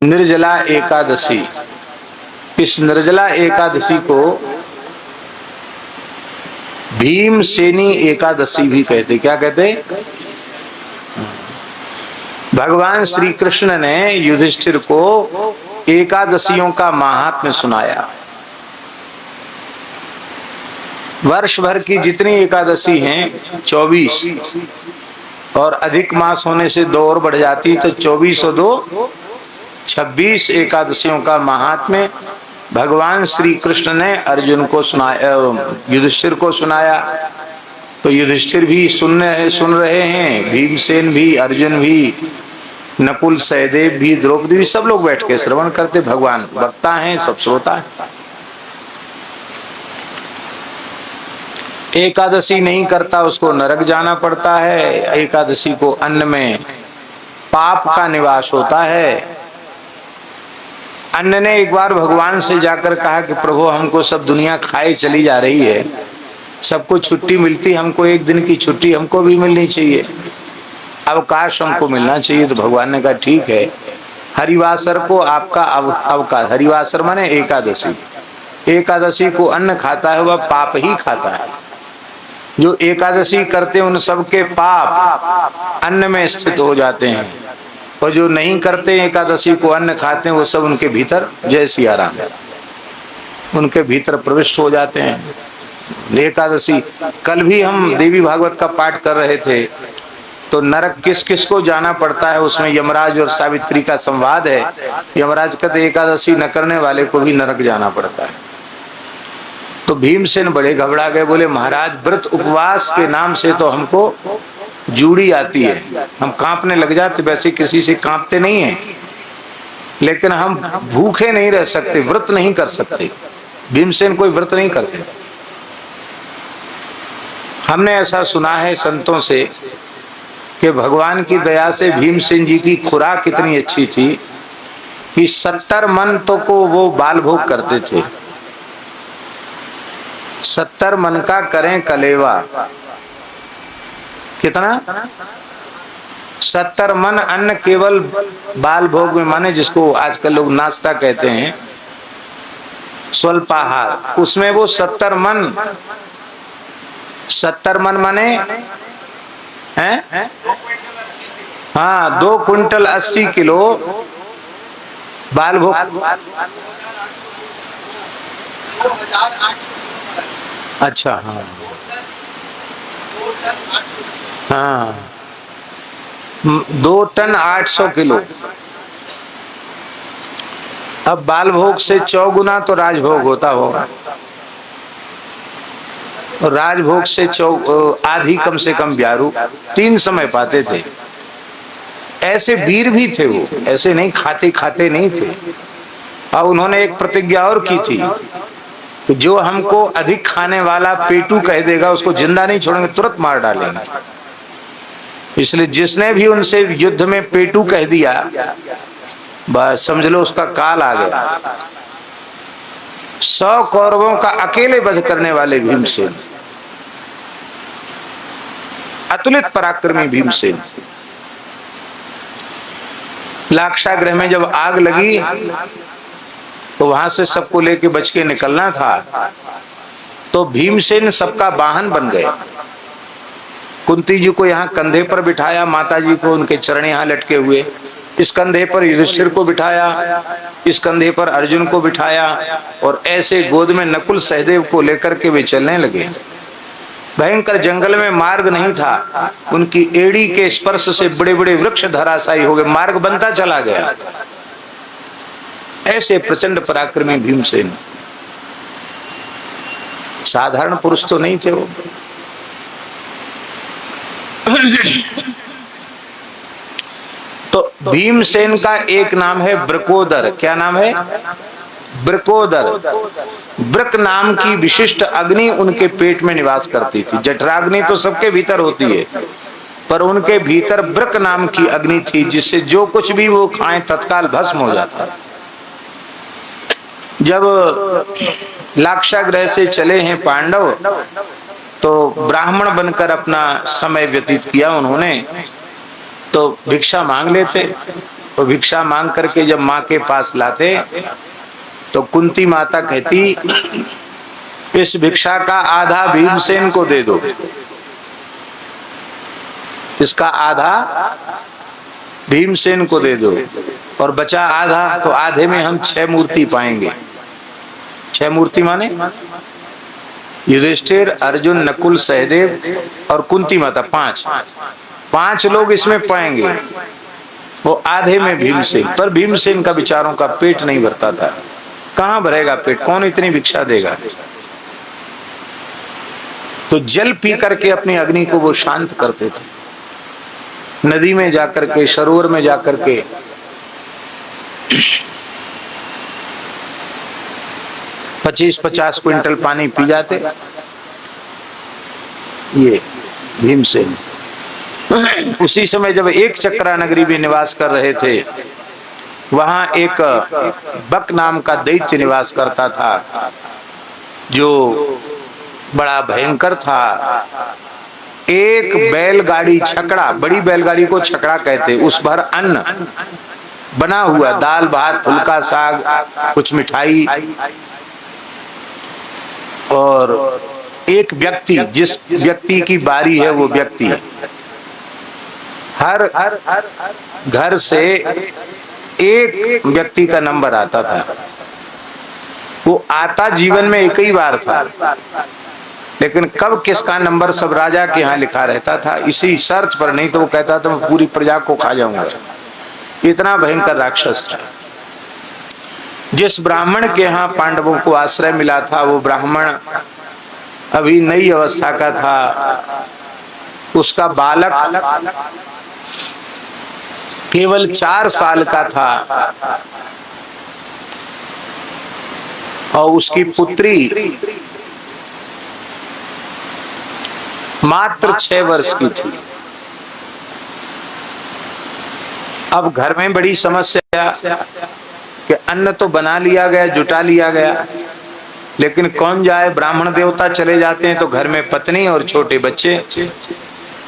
निर्जला एकादशी। इस निर्जला एकादशी को भीमसेनी एकादशी भी कहते। क्या कहते? भगवान श्री कृष्ण ने युधिष्ठिर को एकादशियों का महात्म्य सुनाया। वर्ष भर की जितनी एकादशी हैं 24, और अधिक मास होने से 2 और बढ़ जाती, तो 24 और 2 26 एकादशियों का महात्म्य भगवान श्री कृष्ण ने अर्जुन को सुनाया, युधिष्ठिर को सुनाया। तो युधिष्ठिर भी सुन रहे हैं, भीमसेन भी, अर्जुन भी, नकुल, सहदेव भी, द्रौपदी भी, सब लोग बैठ के श्रवण करते। भगवान वक्ता हैं, सब श्रोता है। एकादशी नहीं करता उसको नरक जाना पड़ता है। एकादशी को अन्न में पाप का निवास होता है। अन्न ने एक बार भगवान से जाकर कहा कि प्रभु, हमको सब दुनिया खाए चली जा रही है, सबको छुट्टी मिलती, हमको एक दिन की छुट्टी हमको भी मिलनी चाहिए, अवकाश हमको मिलना चाहिए। तो भगवान ने कहा ठीक है, हरिवासर को आपका अवकाश। हरिवासर माने एकादशी। एकादशी को अन्न खाता है वह पाप ही खाता है। जो एकादशी करते हैं उन सबके पाप अन्न में स्थित हो जाते हैं, और जो नहीं करते एकादशी को अन्न खाते हैं वो सब उनके भीतर, जय सिया राम, उनके भीतर प्रविष्ट हो जाते हैं। एकादशी, कल भी हम देवी भागवत का पाठ कर रहे थे, तो नरक किस किस को जाना पड़ता है, उसमें यमराज और सावित्री का संवाद है। यमराज कहते एकादशी न करने वाले को भी नरक जाना पड़ता है। तो भीमसेन बड़े घबरा गए, बोले महाराज, व्रत उपवास के नाम से तो हमको जूड़ी आती है, हम कांपने लग जाते। वैसे किसी से कांपते नहीं हैं, लेकिन हम भूखे नहीं रह सकते, व्रत नहीं कर सकते। भीमसेन कोई व्रत नहीं करते। हमने ऐसा सुना है संतों से कि भगवान की दया से भीमसेन जी की खुराक कितनी अच्छी थी कि 70 मन तो को वो बाल भोग करते थे। 70 मन का करें कलेवा। कितना? 70 मन अन्न केवल बाल भोग में, माने जिसको आजकल लोग नाश्ता कहते हैं, स्वल्पाहार, उसमें वो 70 मन। 70 मन माने हैं? हाँ, 2 क्विंटल 80 किलो बाल भोग। अच्छा, हाँ हाँ, 2 टन 800 किलो। अब बाल भोग से 4 गुना तो राजभोग होता होगा, और राजभोग से आधी कम से कम ब्यारू 3 समय पाते थे। ऐसे वीर भी थे वो, ऐसे नहीं खाते नहीं थे। और उन्होंने एक प्रतिज्ञा और की थी कि जो हमको अधिक खाने वाला पेटू कह देगा उसको जिंदा नहीं छोड़ेंगे, तुरंत मार डालेंगे। इसलिए जिसने भी उनसे युद्ध में पेटू कह दिया, बस समझ लो उसका काल आ गया। 100 कौरवों का अकेले वध करने वाले भीमसेन, अतुलित पराक्रमी भीमसेन। लाक्षागृह में जब आग लगी तो वहां से सबको लेके बच के निकलना था, तो भीमसेन सबका वाहन बन गए। कुंती जी को यहाँ कंधे पर बिठाया, माता जी को उनके चरण यहाँ लटके हुए, इस कंधे पर युधिष्ठिर को बिठाया, इस कंधे पर अर्जुन को बिठाया, और ऐसे गोद में नकुल सहदेव को लेकर के वे चलने लगे। भयंकर जंगल में मार्ग नहीं था, उनकी एड़ी के स्पर्श से बड़े बड़े वृक्ष धराशायी हो गए, मार्ग बनता चला गया। ऐसे प्रचंड पराक्रमी भीमसेन, साधारण पुरुष तो नहीं थे वो। तो भीमसेन का एक नाम है वृकोदर। क्या नाम है? वृकोदर। वृक नाम की विशिष्ट अग्नि उनके पेट में निवास करती थी। जठराग्नि तो सबके भीतर होती है, पर उनके भीतर वृक नाम की अग्नि थी, जिससे जो कुछ भी वो खाएं तत्काल भस्म हो जाता। जब लाक्षागृह से चले हैं पांडव, तो ब्राह्मण बनकर अपना समय व्यतीत किया उन्होंने। तो भिक्षा मांग लेते, तो भिक्षा मांग करके जब माँ के पास लाते तो कुंती माता कहती, इस भिक्षा का आधा भीमसेन को दे दो, इसका आधा भीमसेन को दे दो, और बचा आधा तो आधे में हम 6 मूर्ति पाएंगे। 6 मूर्ति माने युधिष्ठिर, अर्जुन, नकुल, सहदेव और कुंती माता, 5 लोग इसमें पाएंगे। वो आधे में भीमसेन। पर भीमसेन का विचारों का पेट नहीं भरता था। कहां भरेगा पेट, कौन इतनी भिक्षा देगा। तो जल पी करके अपनी अग्नि को वो शांत करते थे। नदी में जाकर के, सरोवर में जाकर के 25-50 क्विंटल पानी पी जाते। ये भीमसेन। उसी समय जब एक चक्रा नगरी में निवास कर रहे थे, वहां एक बक नाम का दैत्य निवास करता था, जो बड़ा भयंकर था। एक बैलगाड़ी, छकड़ा, बड़ी बैलगाड़ी को छकड़ा कहते, उस भर अन्न बना हुआ, दाल भात, फुल्का साग, कुछ मिठाई, और एक व्यक्ति, जिस व्यक्ति की बारी है वो व्यक्ति हर घर से एक व्यक्ति का नंबर आता था। वो आता जीवन में एक ही बार था, लेकिन कब किसका नंबर सब राजा के यहाँ लिखा रहता था, इसी शर्त पर, नहीं तो वो कहता था मैं पूरी प्रजा को खा जाऊंगा। इतना भयंकर राक्षस था। जिस ब्राह्मण के यहाँ पांडवों को आश्रय मिला था, वो ब्राह्मण अभी नई अवस्था का था। उसका बालक केवल 4 साल का था और उसकी पुत्री मात्र 6 वर्ष की थी। अब घर में बड़ी समस्या कि अन्न तो बना लिया गया, जुटा लिया गया, लेकिन कौन जाए। ब्राह्मण देवता चले जाते हैं तो घर में पत्नी और छोटे बच्चे,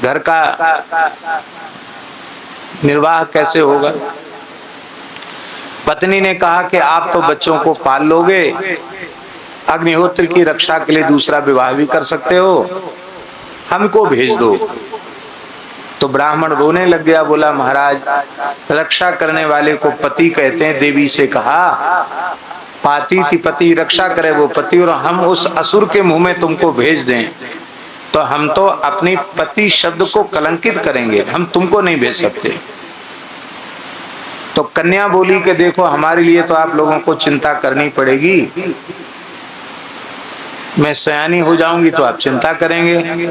घर का निर्वाह कैसे होगा। पत्नी ने कहा कि आप तो बच्चों को पाल लोगे, अग्निहोत्र की रक्षा के लिए दूसरा विवाह भी कर सकते हो, हमको भेज दो। तो ब्राह्मण रोने लग गया, बोला महाराज, रक्षा करने वाले को पति कहते हैं। देवी से कहा, पाती थी पति, रक्षा करे वो पति, और हम उस असुर के मुंह में तुमको भेज दें तो हम तो अपनी पति शब्द को कलंकित करेंगे, हम तुमको नहीं भेज सकते। तो कन्या बोली कि देखो, हमारे लिए तो आप लोगों को चिंता करनी पड़ेगी, मैं सयानी हो जाऊंगी तो आप चिंता करेंगे,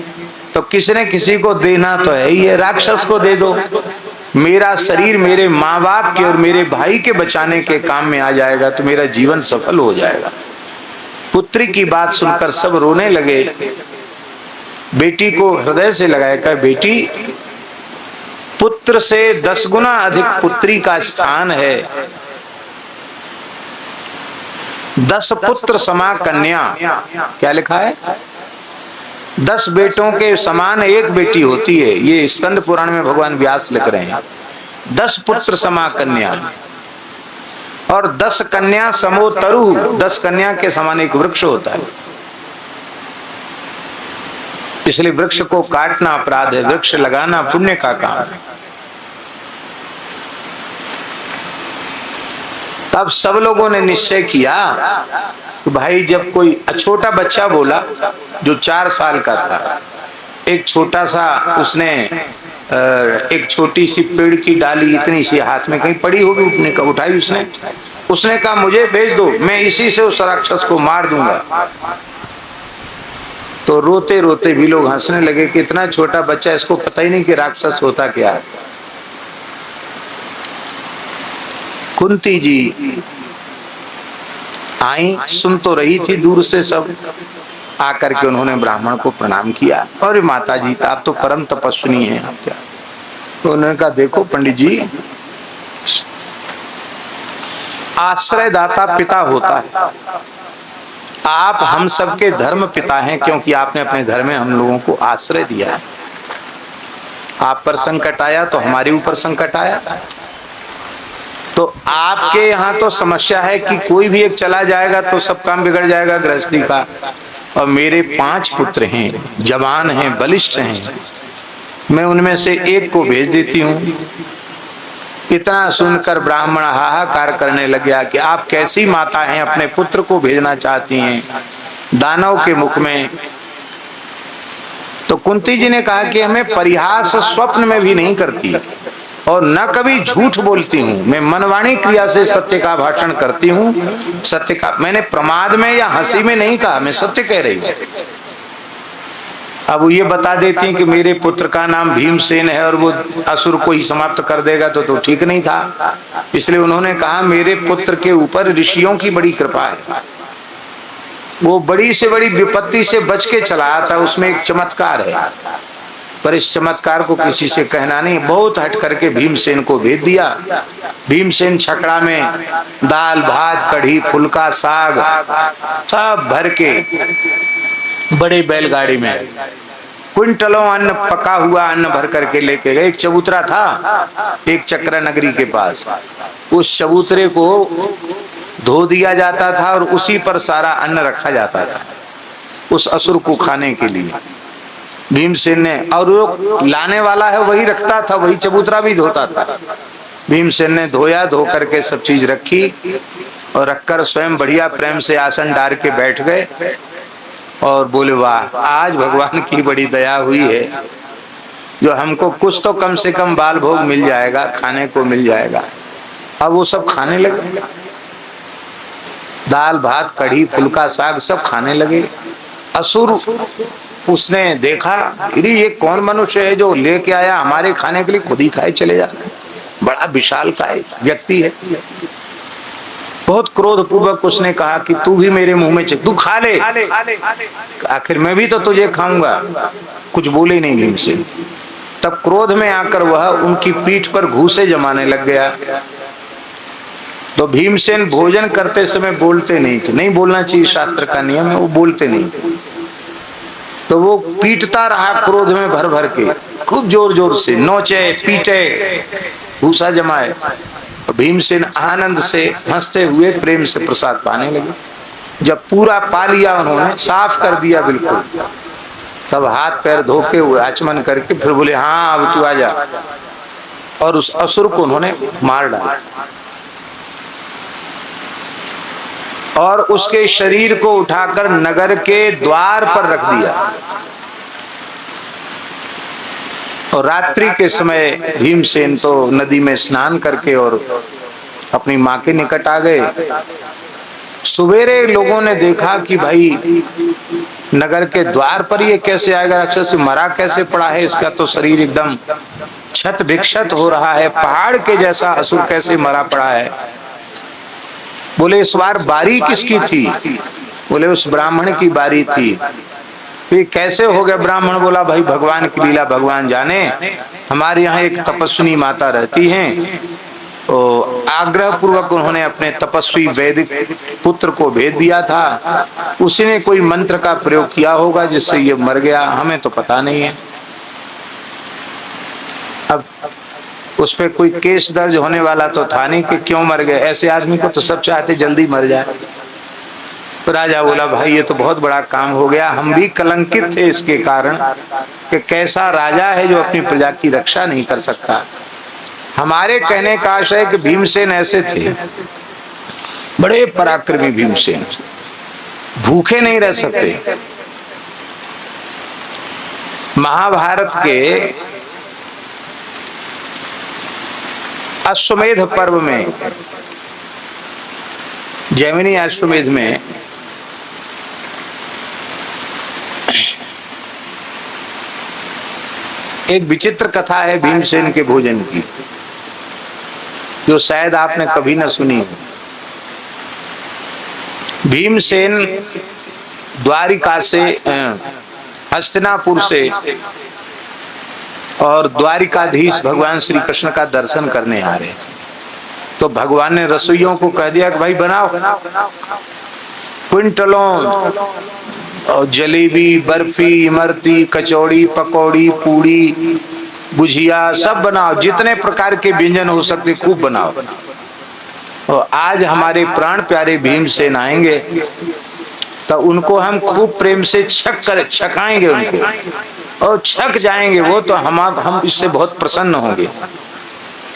तो किसी ने किसी को देना तो है ही है, राक्षस को दे दो। मेरा शरीर मेरे माँ बाप के और मेरे भाई के बचाने के काम में आ जाएगा तो मेरा जीवन सफल हो जाएगा। पुत्री की बात सुनकर सब रोने लगे। बेटी को हृदय से लगाया, कहा बेटी, पुत्र से 10 गुना अधिक पुत्री का स्थान है। 10 पुत्र समा कन्या, क्या लिखा है, 10 बेटों के समान एक बेटी होती है। ये स्कंद पुराण में भगवान व्यास लिख रहे हैं। 10 पुत्र समा कन्या और 10 कन्या समो तरु, 10 कन्या के समान एक वृक्ष होता है। इसलिए वृक्ष को काटना अपराध है, वृक्ष लगाना पुण्य का काम है। तब सब लोगों ने निश्चय किया कि भाई, जब कोई छोटा बच्चा बोला जो 4 साल का था, एक छोटा सा, उसने एक छोटी सी पेड़ की डाली इतनी सी हाथ में कहीं पड़ी होगी, उठाई उसने कहा मुझे भेज दो, मैं इसी से उस राक्षस को मार दूंगा। तो रोते रोते भी लोग हंसने लगे कि इतना छोटा बच्चा, इसको पता ही नहीं कि राक्षस होता क्या है। कुंती जी आई, सुन तो रही थी दूर से, सब आकर के उन्होंने ब्राह्मण को प्रणाम किया। और माता जी, आप तो परम तपस्विनी हैं, आप क्या। तो उन्होंने कहा देखो पंडित जी, आश्रयदाता पिता होता है। आप हम सबके धर्म पिता हैं, क्योंकि आपने अपने घर में हम लोगों को आश्रय दिया है। आप पर संकट आया तो हमारे ऊपर संकट आया, तो आपके यहाँ तो समस्या है कि कोई भी एक चला जाएगा तो सब काम बिगड़ जाएगा गृहस्थी का, और मेरे 5 पुत्र हैं, जवान हैं, बलिष्ठ हैं, मैं उनमें से एक को भेज देती हूँ। इतना सुनकर ब्राह्मण हाहाकार करने लग गया कि आप कैसी माता हैं, अपने पुत्र को भेजना चाहती हैं दानव के मुख में। तो कुंती जी ने कहा कि हमें परिहास स्वप्न में भी नहीं करती और न कभी झूठ बोलती हूँ, मैं मनवाणी क्रिया से सत्य का भाषण करती हूँ। सत्य का मैंने प्रमाद में या हंसी में नहीं कहा, मैं सत्य कह रही हूँ। अब वो ये बता देती हैं कि मेरे पुत्र का नाम भीमसेन है और वो असुर को ही समाप्त कर देगा तो ठीक नहीं था। इसलिए उन्होंने कहा मेरे पुत्र के ऊपर ऋषियों की बड़ी कृपा है, वो बड़ी से बड़ी विपत्ति से बच के चला आता, उसमें एक चमत्कार है, पर इस चमत्कार को किसी से कहना नहीं। बहुत हट करके भीमसेन को भेज दिया। भीमसेन छकड़ा में दाल भात कढ़ी फुल्का साग सब भर के बड़े बैलगाड़ी में क्विंटलों अन्न, पका हुआ अन्न भर करके लेके गए। एक चबूतरा था एक चक्रा नगरी के पास, उस चबूतरे को धो दिया जाता था और उसी पर सारा अन्न रखा जाता था उस असुर को खाने के लिए। भीमसेन ने, और वो लाने वाला है वही रखता था, वही चबूतरा भी धोता था। भीमसेन ने धोया, धो करके सब चीज रखी और रखकर स्वयं बढ़िया प्रेम से आसन डाल के बैठ गए और बोले वाह, आज भगवान की बड़ी दया हुई है जो हमको कुछ तो कम से कम बाल भोग मिल जाएगा, खाने को मिल जाएगा। अब वो सब खाने लगे, दाल भात कढ़ी फुल्का साग सब खाने लगे। असुर उसने देखा, अरे ये कौन मनुष्य है जो लेके आया हमारे खाने के लिए, खुद ही खाए चले जा रहे हैं, बड़ा विशालकाय व्यक्ति है। बहुत क्रोध पूर्वक उसने कहा कि तू भी मेरे मुंह में तू खा ले, आखिर मैं भी तो तुझे खाऊंगा। कुछ बोले नहीं भीमसेन। तब क्रोध में आकर वह उनकी पीठ पर घूंसे जमाने लग गया। तो भीमसेन भोजन करते समय बोलते नहीं थे, नहीं बोलना चाहिए, शास्त्र का नियम है, वो बोलते नहीं थे। तो वो पीटता रहा क्रोध में भर भर के, खूब जोर जोर से नोचे पीटे भूसा जमाए। भीमसेन आनंद से हंसते हुए प्रेम से प्रसाद पाने लगे। जब पूरा पा लिया उन्होंने, साफ कर दिया बिल्कुल, तब हाथ पैर धो के हुए आचमन करके फिर बोले हाँ अब तू आ जा, और उस असुर को उन्होंने मार डाला और उसके शरीर को उठाकर नगर के द्वार पर रख दिया। और रात्रि के समय भीमसेन तो नदी में स्नान करके और अपनी माँ के निकट आ गए। सवेरे लोगों ने देखा कि भाई नगर के द्वार पर ये कैसे आएगा, राक्षस मरा कैसे पड़ा है, इसका तो शरीर एकदम क्षत विक्षत हो रहा है, पहाड़ के जैसा असुर कैसे मरा पड़ा है। बोले इस बार बारी किसकी थी? बोले उस ब्राह्मण की बारी थी। ये कैसे हो गया? ब्राह्मण बोला भाई भगवान की लीला भगवान जाने, हमारे यहाँ एक तपस्विनी माता रहती हैं, तो आग्रह पूर्वक उन्होंने अपने तपस्वी वैदिक पुत्र को भेज दिया था, उसी ने कोई मंत्र का प्रयोग किया होगा जिससे ये मर गया, हमें तो पता नहीं है। अब उस पे कोई केस दर्ज होने वाला तो था नहीं कि क्यों मर गए, ऐसे आदमी को तो सब चाहते जल्दी मर जाए। तो राजा बोला भाई ये तो बहुत बड़ा काम हो गया, हम भी कलंकित थे इसके कारण कि कैसा राजा है जो अपनी प्रजा की रक्षा नहीं कर सकता। हमारे कहने का आशय कि भीमसेन ऐसे थे, बड़े पराक्रमी भीमसेन, भूखे नहीं रह सकते। महाभारत के अश्वमेध पर्व में, जैमिनी अश्वमेध में एक विचित्र कथा है भीमसेन के भोजन की, जो शायद आपने कभी न सुनी हो। भीमसेन द्वारिका से, हस्तिनापुर से और द्वारिकाधीश भगवान श्री कृष्ण का दर्शन करने आ रहे थे। तो भगवान ने रसोइयों को कह दिया कि भाई बनाओ, क्विंटलों और जलेबी बर्फी इमरती कचौड़ी पकौड़ी पूड़ी गुजिया सब बनाओ, जितने प्रकार के व्यंजन हो सकते खूब बनाओ। और आज हमारे प्राण प्यारे भीमसेन आएंगे तो उनको हम खूब प्रेम से छकाएंगे उनको, और छक जाएंगे वो, तो हम इससे बहुत प्रसन्न होंगे।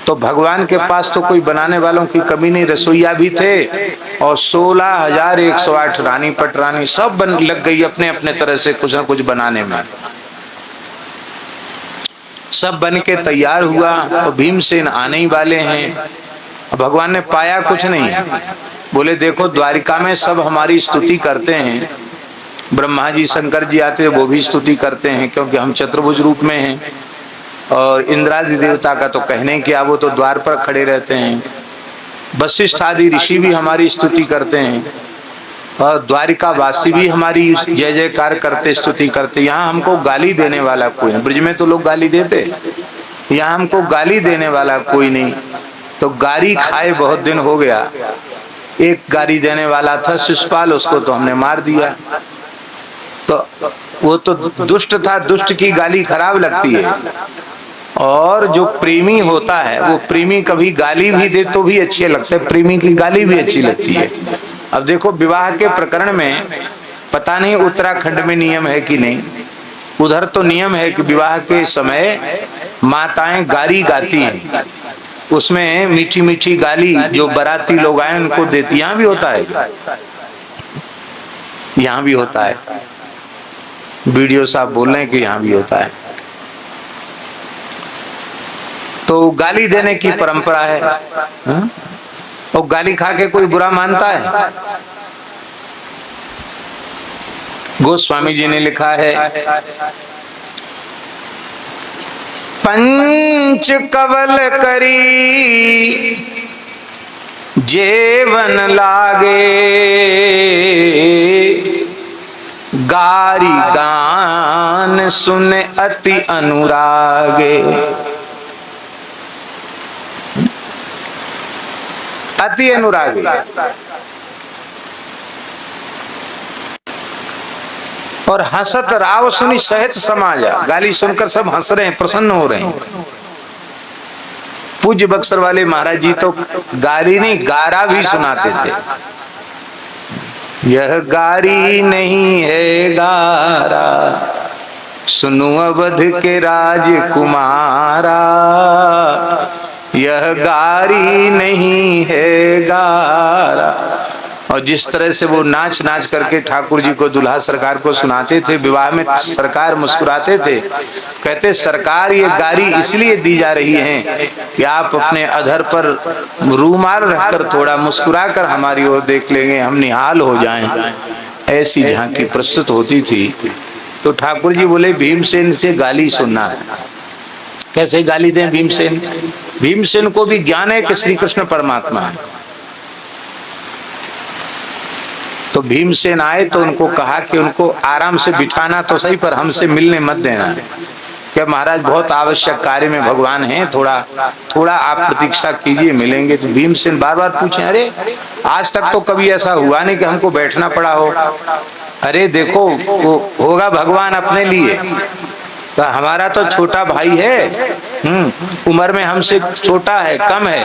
तो भगवान के पास तो कोई बनाने वालों की कमी नहीं, रसोईया भी थे और 16,108 रानी पटरानी सब लग गई अपने अपने तरह से कुछ न कुछ बनाने में। सब बन के तैयार हुआ और भीमसेन आने ही वाले हैं। भगवान ने पाया कुछ नहीं, बोले देखो द्वारिका में सब हमारी स्तुति करते हैं, ब्रह्मा जी शंकर जी आते हैं वो भी स्तुति करते हैं क्योंकि हम चतुर्भुज रूप में हैं, और इंद्रादि देवता का तो कहने क्या, वो तो द्वार पर खड़े रहते हैं। वशिष्ठ आदि ऋषि भी हमारी स्तुति करते हैं और द्वारिका वासी भी हमारी जय जयकार करते स्तुति करते। यहाँ हमको गाली देने वाला कोई नहीं, ब्रज में तो लोग गाली देते, यहाँ हमको गाली देने वाला कोई नहीं। तो गाली खाए बहुत दिन हो गया। एक गाली देने वाला था शिशुपाल, उसको तो हमने मार दिया। तो वो तो दुष्ट था, दुष्ट की गाली खराब लगती है, और जो प्रेमी होता है वो प्रेमी कभी गाली भी दे तो भी अच्छे लगते हैं, प्रेमी की गाली भी अच्छी लगती है। अब देखो विवाह के प्रकरण में पता नहीं उत्तराखंड में नियम है कि नहीं, उधर तो नियम है कि विवाह के समय माताएं गाली गाती हैं, उसमें मीठी मीठी गाली जो बाराती लोग आए उनको देती। यहाँ भी होता है, यहाँ भी होता है, वीडियो साहब बोल रहे हैं कि यहाँ भी होता है। तो गाली देने की परंपरा है, और गाली खा के कोई बुरा मानता है? गोस्वामी जी ने लिखा है, पंच कवल करी जेवन लागे, गारी गान सुन अति अनुरागे। अति अनुरागी, और हंसत राव सुनी सहित समाजा। गाली सुनकर सब हंस रहे हैं, प्रसन्न हो रहे हैं। पूज्य बक्सर वाले महाराज जी तो गाली नहीं गारा भी सुनाते थे। यह गारी नहीं है गारा, सुनो अवध के राजकुमारा, यह गारी नहीं है गारा। और जिस तरह से वो नाच नाच करके ठाकुर जी को, दुल्हा सरकार को सुनाते थे, विवाह में सरकार मुस्कुराते थे, कहते सरकार ये गारी इसलिए दी जा रही है कि आप अपने अधर पर रूमाल रखकर थोड़ा मुस्कुरा कर हमारी ओर देख लेंगे, हम निहाल हो जाएं। ऐसी झांकी प्रस्तुत होती थी। तो ठाकुर जी बोले भीमसेन से गाली सुनना है। कैसे गाली दें भीमसेन? भीमसेन को भी ज्ञान है कि श्री कृष्ण परमात्मा है। तो भीमसेन आए तो उनको कहा कि उनको आराम से बिठाना तो सही, पर हमसे मिलने मत देना। क्या महाराज बहुत आवश्यक कार्य में भगवान हैं, थोड़ा आप प्रतीक्षा कीजिए, मिलेंगे। तो भीमसेन बार बार पूछे, अरे आज तक तो कभी ऐसा हुआ नहीं कि हमको बैठना पड़ा हो। अरे देखो वो होगा भगवान अपने लिए, तो हमारा तो छोटा भाई है, उम्र में हमसे छोटा है, कम है,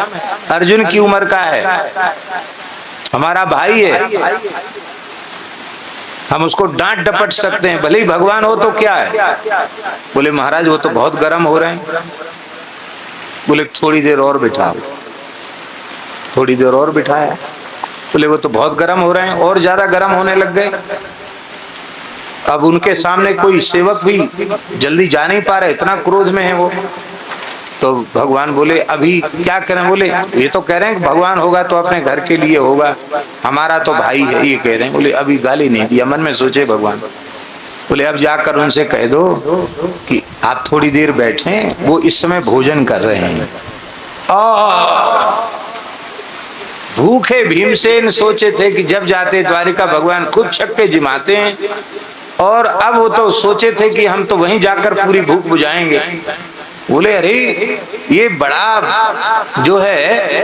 अर्जुन की उम्र का है, हमारा भाई है, हम उसको डांट डपट सकते हैं, भले ही भगवान हो तो क्या है। बोले महाराज वो तो बहुत गर्म हो रहे हैं। बोले थोड़ी देर और बिठाओ। थोड़ी देर और बिठाया। बोले वो तो बहुत गर्म हो रहे हैं, और ज्यादा गर्म होने लग गए। अब उनके सामने कोई सेवक भी जल्दी जा नहीं पा रहे, इतना क्रोध में है वो। तो भगवान बोले अभी क्या करें? बोले ये तो कह रहे हैं कि भगवान होगा तो अपने घर के लिए होगा, हमारा तो भाई है, ये कह रहे हैं। बोले अभी गाली नहीं दिया, मन में सोचे भगवान। बोले अब जाकर उनसे कह दो कि आप थोड़ी देर बैठें, वो इस समय भोजन कर रहे हैं। भूखे भीमसेन सोचे थे कि जब जाते द्वारिका भगवान खूब छक्के जिमाते हैं, और अब वो तो सोचे थे कि हम तो वहीं जाकर पूरी भूख बुझाएंगे। बोले अरे ये बड़ा जो है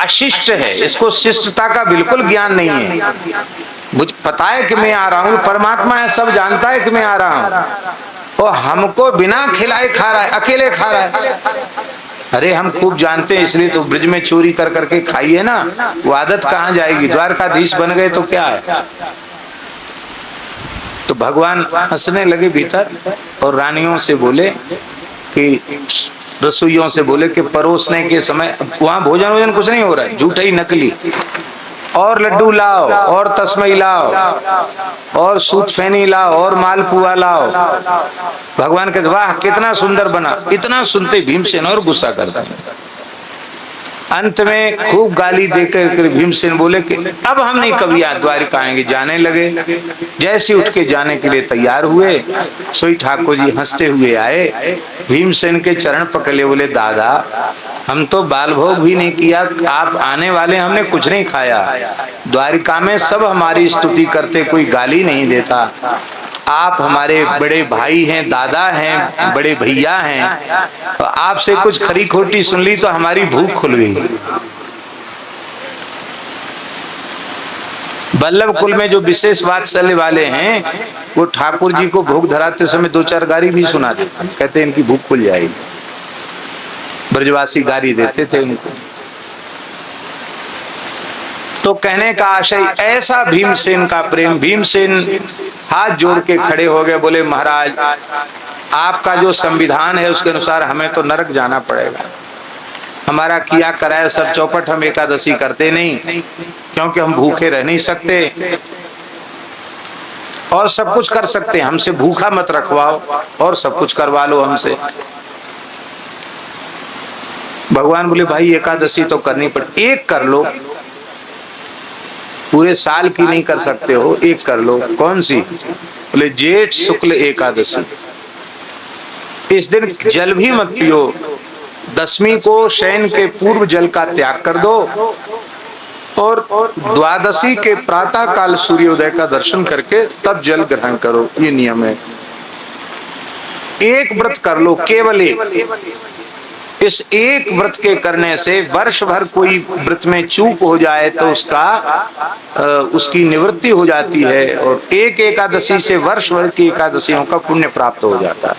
अशिष्ट है, इसको शिष्टता का बिल्कुल ज्ञान नहीं है। मुझे पता है कि मैं आ रहा हूँ, परमात्मा है, सब जानता है कि मैं आ रहा हूँ, और हमको बिना खिलाए खा रहा है, अकेले खा रहा है। अरे हम खूब जानते हैं, इसलिए तो ब्रिज में चोरी कर करके खाई है ना, वो आदत कहाँ जाएगी। द्वारकाधीश बन गए तो क्या है। तो भगवान हंसने लगे भीतर और रानियों से बोले कि रसोइयों से बोले कि परोसने के समय वहां भोजन वोजन कुछ नहीं हो रहा है, झूठा ही नकली, और लड्डू लाओ और तस्मई लाओ और सूत फैनी लाओ और मालपुआ लाओ। भगवान कहते वाह कितना सुंदर बना। इतना सुनते भीमसेन और गुस्सा करता है। अंत में खूब गाली देकर भीमसेन बोले कि अब हम नहीं कभी द्वारिका आएंगे। जाने लगे। जैसे उठ के जाने के लिए तैयार हुए, सोई ठाकुर जी हंसते हुए आए, भीमसेन के चरण पकड़ लिए, बोले दादा हम तो बाल भोग भी नहीं किया, आप आने वाले, हमने कुछ नहीं खाया। द्वारिका में सब हमारी स्तुति करते, कोई गाली नहीं देता। आप हमारे बड़े भाई हैं, दादा हैं, बड़े भैया हैं, तो आपसे कुछ खरी खोटी सुन ली तो हमारी भूख खुल गई। बल्लभ कुल में जो विशेष वात्सल्य वाले हैं, वो ठाकुर जी को भोग धराते समय दो चार गारी भी सुना देते, कहते इनकी भूख खुल जाएगी। ब्रजवासी गारी देते थे उनको। तो कहने का आशय ऐसा भीमसेन का प्रेम। भीमसेन हाथ जोड़ के खड़े हो गए, बोले महाराज आपका जो संविधान है उसके अनुसार हमें तो नरक जाना पड़ेगा। हमारा किया कराया सब चौपट, हम एकादशी करते नहीं क्योंकि हम भूखे रह नहीं सकते और सब कुछ कर सकते हैं, हमसे भूखा मत रखवाओ और सब कुछ करवा लो हमसे। भगवान बोले भाई एकादशी तो करनी पड़े, एक कर लो, पूरे साल की नहीं कर सकते हो, एक कर लो। कौन सी? बोले जेठ शुक्ल एकादशी। इस दिन जल भी मत पियो, दशमी को शयन के पूर्व जल का त्याग कर दो और द्वादशी के प्रातः काल सूर्योदय का दर्शन करके तब जल ग्रहण करो, ये नियम है। एक व्रत कर लो, केवल एक। इस एक व्रत के करने से वर्ष भर कोई व्रत में चूक हो जाए तो उसकी निवृत्ति हो जाती है और एक एकादशी से वर्ष भर की एकादशियों का पुण्य प्राप्त हो जाता है।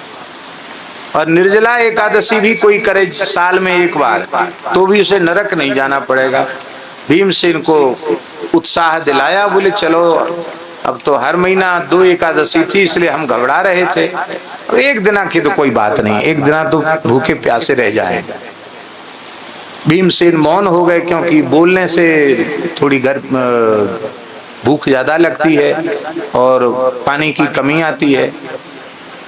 और निर्जला एकादशी भी कोई करे साल में एक बार तो भी उसे नरक नहीं जाना पड़ेगा। भीमसेन को उत्साह दिलाया, बोले चलो अब तो हर महीना 2 एकादशी थी इसलिए हम घबरा रहे थे, एक दिना की तो कोई बात नहीं, एक दिना तो भूखे प्यासे रह जाए। भीमसेन मौन हो गए क्योंकि बोलने से थोड़ी भूख ज्यादा लगती है और पानी की कमी आती है।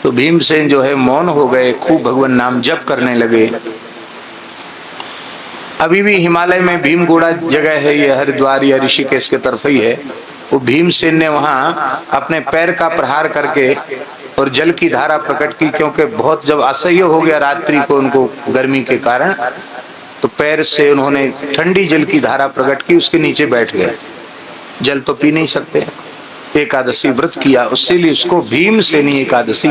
तो भीमसेन जो है मौन हो गए, खूब भगवान नाम जप करने लगे। अभी भी हिमालय में भीमगोड़ा जगह है, ये हरिद्वार या ऋषिकेश के तरफ ही है। वो भीमसेन ने वहां अपने पैर का प्रहार करके और जल की धारा प्रकट की, क्योंकि बहुत जब असह्य हो गया रात्रि को उनको गर्मी के कारण, तो पैर से उन्होंने ठंडी जल की धारा प्रकट की, उसके नीचे बैठ गए। जल तो पी नहीं सकते, एकादशी व्रत किया, उससे लिए उसको भीमसेनी एकादशी